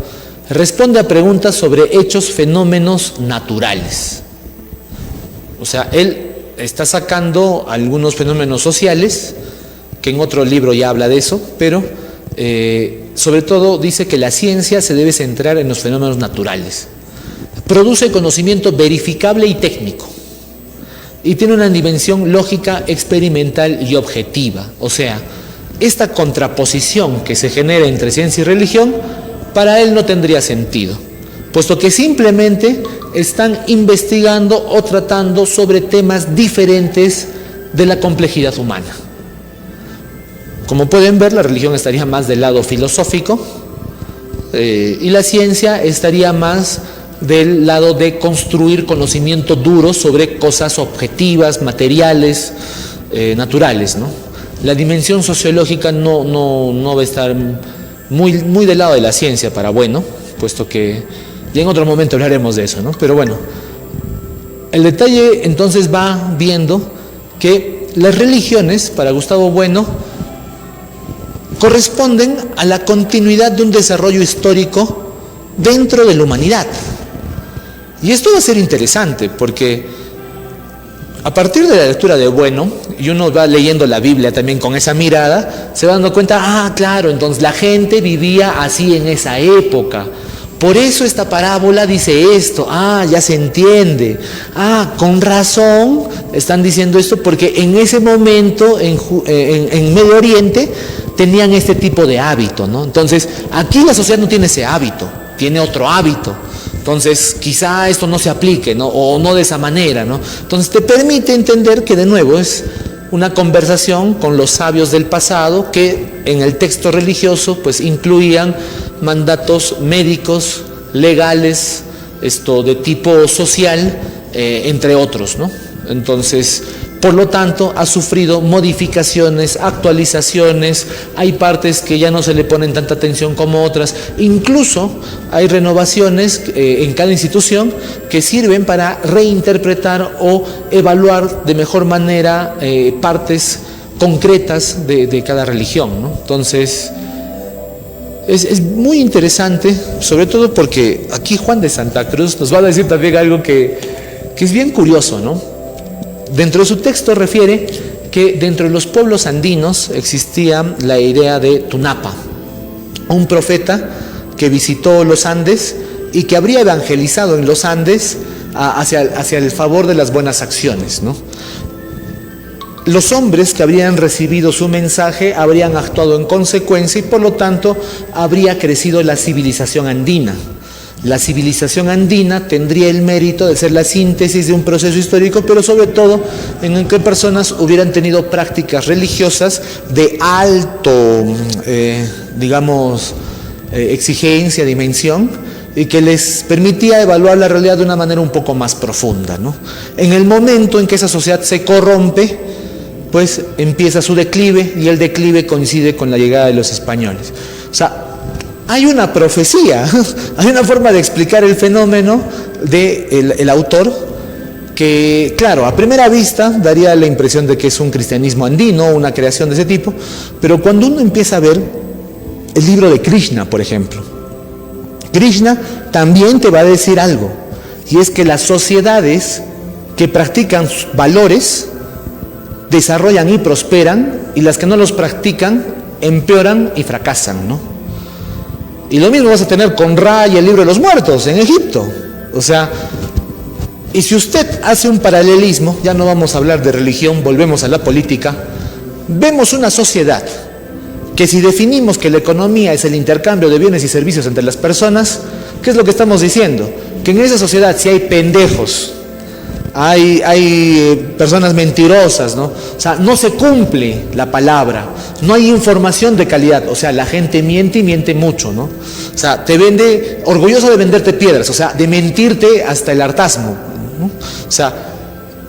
responde a preguntas sobre hechos, fenómenos naturales. O sea, él está sacando algunos fenómenos sociales, que en otro libro ya habla de eso, pero sobre todo dice que la ciencia se debe centrar en los fenómenos naturales. Produce conocimiento verificable y técnico. Y tiene una dimensión lógica, experimental y objetiva. O sea, esta contraposición que se genera entre ciencia y religión, para él no tendría sentido, puesto que simplemente están investigando o tratando sobre temas diferentes de la complejidad humana. Como pueden ver, la religión estaría más del lado filosófico y la ciencia estaría más del lado de construir conocimiento duro sobre cosas objetivas, materiales, naturales, ¿no? La dimensión sociológica no va a estar muy del lado de la ciencia para Bueno, puesto que ya en otro momento hablaremos de eso, ¿no? Pero bueno, el detalle entonces va viendo que las religiones, para Gustavo Bueno, corresponden a la continuidad de un desarrollo histórico dentro de la humanidad. Y esto va a ser interesante porque a partir de la lectura de Bueno, y uno va leyendo la Biblia también con esa mirada, se va dando cuenta, claro, entonces la gente vivía así en esa época, por eso esta parábola dice esto. Ah, ya se entiende. Ah, con razón están diciendo esto porque en ese momento en Medio Oriente tenían este tipo de hábito, ¿no? Entonces, aquí la sociedad no tiene ese hábito, tiene otro hábito. Entonces, quizá esto no se aplique, ¿no? O no de esa manera, ¿no? Entonces, te permite entender que, de nuevo, es una conversación con los sabios del pasado que en el texto religioso, pues, incluían mandatos médicos, legales, de tipo social, entre otros, ¿no? Entonces, por lo tanto, ha sufrido modificaciones, actualizaciones, hay partes que ya no se le ponen tanta atención como otras, incluso hay renovaciones en cada institución que sirven para reinterpretar o evaluar de mejor manera partes concretas de cada religión, ¿no? Entonces, es muy interesante, sobre todo porque aquí Juan de Santa Cruz nos va a decir también algo que es bien curioso, ¿no? Dentro de su texto refiere que dentro de los pueblos andinos existía la idea de Tunapa, un profeta que visitó los Andes y que habría evangelizado en los Andes hacia el favor de las buenas acciones, ¿no? Los hombres que habrían recibido su mensaje habrían actuado en consecuencia y por lo tanto habría crecido la civilización andina. La civilización andina tendría el mérito de ser la síntesis de un proceso histórico, pero sobre todo en el que personas hubieran tenido prácticas religiosas de alto, exigencia, dimensión, y que les permitía evaluar la realidad de una manera un poco más profunda, ¿no? En el momento en que esa sociedad se corrompe, pues empieza su declive, y el declive coincide con la llegada de los españoles. O sea, hay una profecía, hay una forma de explicar el fenómeno del autor que, claro, a primera vista daría la impresión de que es un cristianismo andino, una creación de ese tipo, pero cuando uno empieza a ver el libro de Krishna, por ejemplo, Krishna también te va a decir algo, y es que las sociedades que practican valores desarrollan y prosperan, y las que no los practican empeoran y fracasan, ¿no? Y lo mismo vas a tener con Ra y el libro de los muertos en Egipto. O sea, y si usted hace un paralelismo, ya no vamos a hablar de religión, volvemos a la política, vemos una sociedad que si definimos que la economía es el intercambio de bienes y servicios entre las personas, ¿qué es lo que estamos diciendo? Que en esa sociedad si hay pendejos, hay personas mentirosas, ¿no? O sea, no se cumple la palabra, no hay información de calidad, o sea, la gente miente y miente mucho, ¿no? O sea, te vende, orgulloso de venderte piedras, o sea, de mentirte hasta el hartazgo, ¿no? O sea,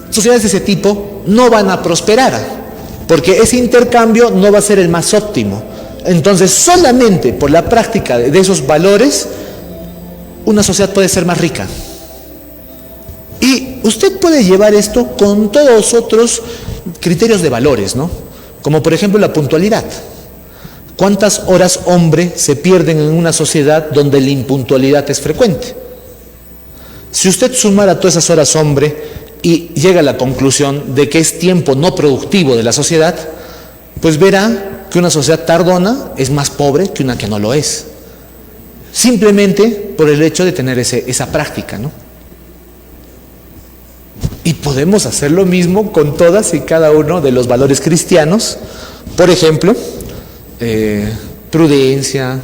sociedades de ese tipo no van a prosperar, porque ese intercambio no va a ser el más óptimo. Entonces, solamente por la práctica de esos valores, una sociedad puede ser más rica. Y usted puede llevar esto con todos otros criterios de valores, ¿no? Como por ejemplo la puntualidad. ¿Cuántas horas hombre se pierden en una sociedad donde la impuntualidad es frecuente? Si usted sumara todas esas horas hombre y llega a la conclusión de que es tiempo no productivo de la sociedad, pues verá que una sociedad tardona es más pobre que una que no lo es. Simplemente por el hecho de tener esa práctica, ¿no? Y podemos hacer lo mismo con todas y cada uno de los valores cristianos. Por ejemplo, prudencia,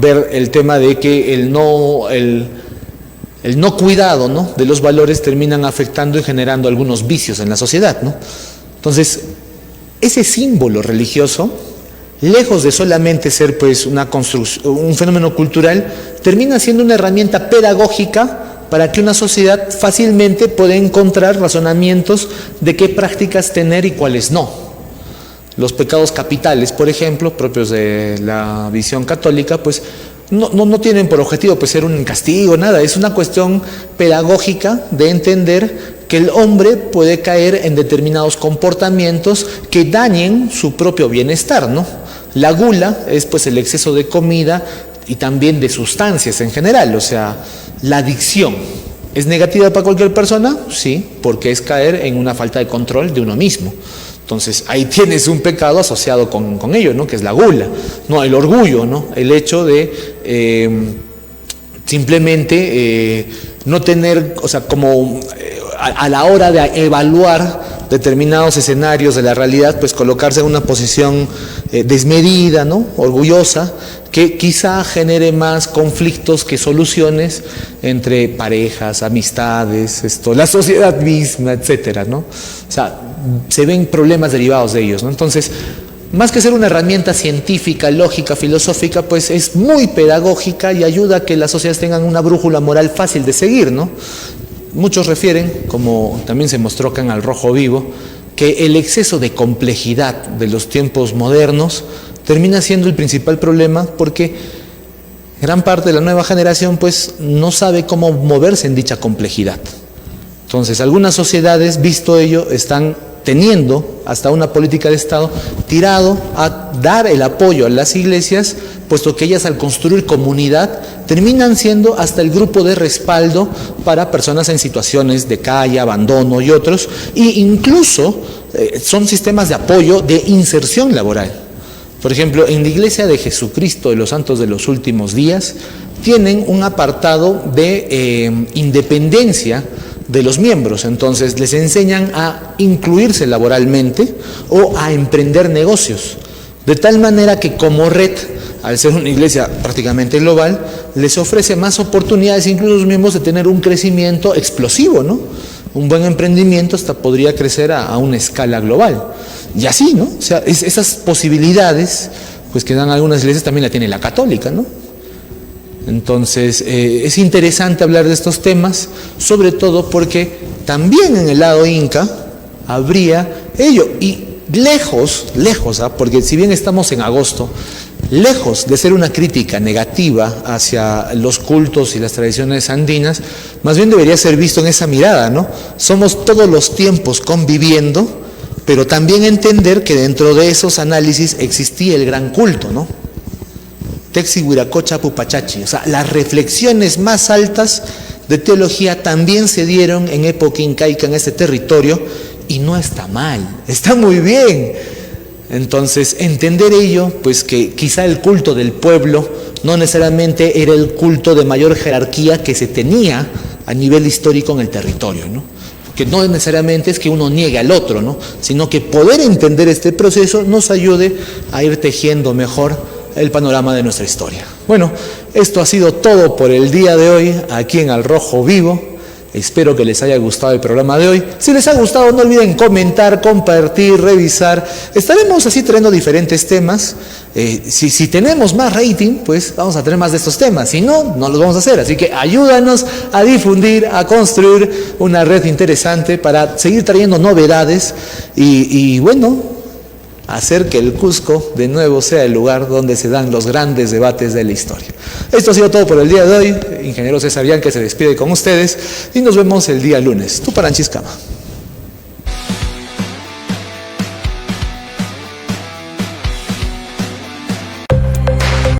ver el tema de que el no cuidado, ¿no?, de los valores terminan afectando y generando algunos vicios en la sociedad, ¿no? Entonces, ese símbolo religioso, lejos de solamente ser pues un fenómeno cultural, termina siendo una herramienta pedagógica para que una sociedad fácilmente pueda encontrar razonamientos de qué prácticas tener y cuáles no. Los pecados capitales, por ejemplo, propios de la visión católica, pues no tienen por objetivo pues ser un castigo, nada, es una cuestión pedagógica de entender que el hombre puede caer en determinados comportamientos que dañen su propio bienestar, ¿no? La gula es pues el exceso de comida y también de sustancias en general, o sea, la adicción. ¿Es negativa para cualquier persona? Sí, porque es caer en una falta de control de uno mismo. Entonces ahí tienes un pecado asociado con ello, ¿no? Que es la gula, no, el orgullo, ¿no? El hecho de simplemente no tener, o sea, como a la hora de evaluar determinados escenarios de la realidad, pues colocarse en una posición desmedida, ¿no? Orgullosa, que quizá genere más conflictos que soluciones entre parejas, amistades, la sociedad misma, etcétera, ¿no? O sea, se ven problemas derivados de ellos, ¿no? Entonces, más que ser una herramienta científica, lógica, filosófica, pues es muy pedagógica y ayuda a que las sociedades tengan una brújula moral fácil de seguir, ¿no? Muchos refieren, como también se mostró acá en Al Rojo Vivo, que el exceso de complejidad de los tiempos modernos termina siendo el principal problema, porque gran parte de la nueva generación pues no sabe cómo moverse en dicha complejidad. Entonces, algunas sociedades, visto ello, están teniendo hasta una política de Estado tirado a dar el apoyo a las iglesias, puesto que ellas, al construir comunidad, terminan siendo hasta el grupo de respaldo para personas en situaciones de calle, abandono y otros, e incluso son sistemas de apoyo de inserción laboral. Por ejemplo, en la Iglesia de Jesucristo de los Santos de los Últimos Días tienen un apartado de independencia de los miembros. Entonces les enseñan a incluirse laboralmente o a emprender negocios, de tal manera que como red, al ser una iglesia prácticamente global, les ofrece más oportunidades incluso a los miembros de tener un crecimiento explosivo, ¿no? Un buen emprendimiento hasta podría crecer a una escala global. Y así, ¿no? O sea, esas posibilidades pues que dan algunas iglesias también la tiene la católica, ¿no? Entonces, es interesante hablar de estos temas, sobre todo porque también en el lado inca habría ello. Y lejos, porque si bien estamos en agosto, lejos de ser una crítica negativa hacia los cultos y las tradiciones andinas, más bien debería ser visto en esa mirada, ¿no? Somos todos los tiempos conviviendo, pero también entender que dentro de esos análisis existía el gran culto, ¿no? Texi Huiracocha Pupachachi, o sea, las reflexiones más altas de teología también se dieron en época incaica en este territorio, y no está mal, está muy bien. Entonces, entender ello, pues que quizá el culto del pueblo no necesariamente era el culto de mayor jerarquía que se tenía a nivel histórico en el territorio, ¿no? Que no necesariamente es que uno niegue al otro, ¿no? Sino que poder entender este proceso nos ayude a ir tejiendo mejor el panorama de nuestra historia. Bueno, esto ha sido todo por el día de hoy aquí en Al Rojo Vivo. Espero que les haya gustado el programa de hoy. Si les ha gustado, no olviden comentar, compartir, revisar. Estaremos así trayendo diferentes temas. Si tenemos más rating, pues vamos a tener más de estos temas. Si no, no los vamos a hacer. Así que ayúdanos a difundir, a construir una red interesante para seguir trayendo novedades y bueno, hacer que el Cusco de nuevo sea el lugar donde se dan los grandes debates de la historia. Esto ha sido todo por el día de hoy. Ingeniero César Bianca se despide con ustedes y nos vemos el día lunes. Tuparanchis Kama.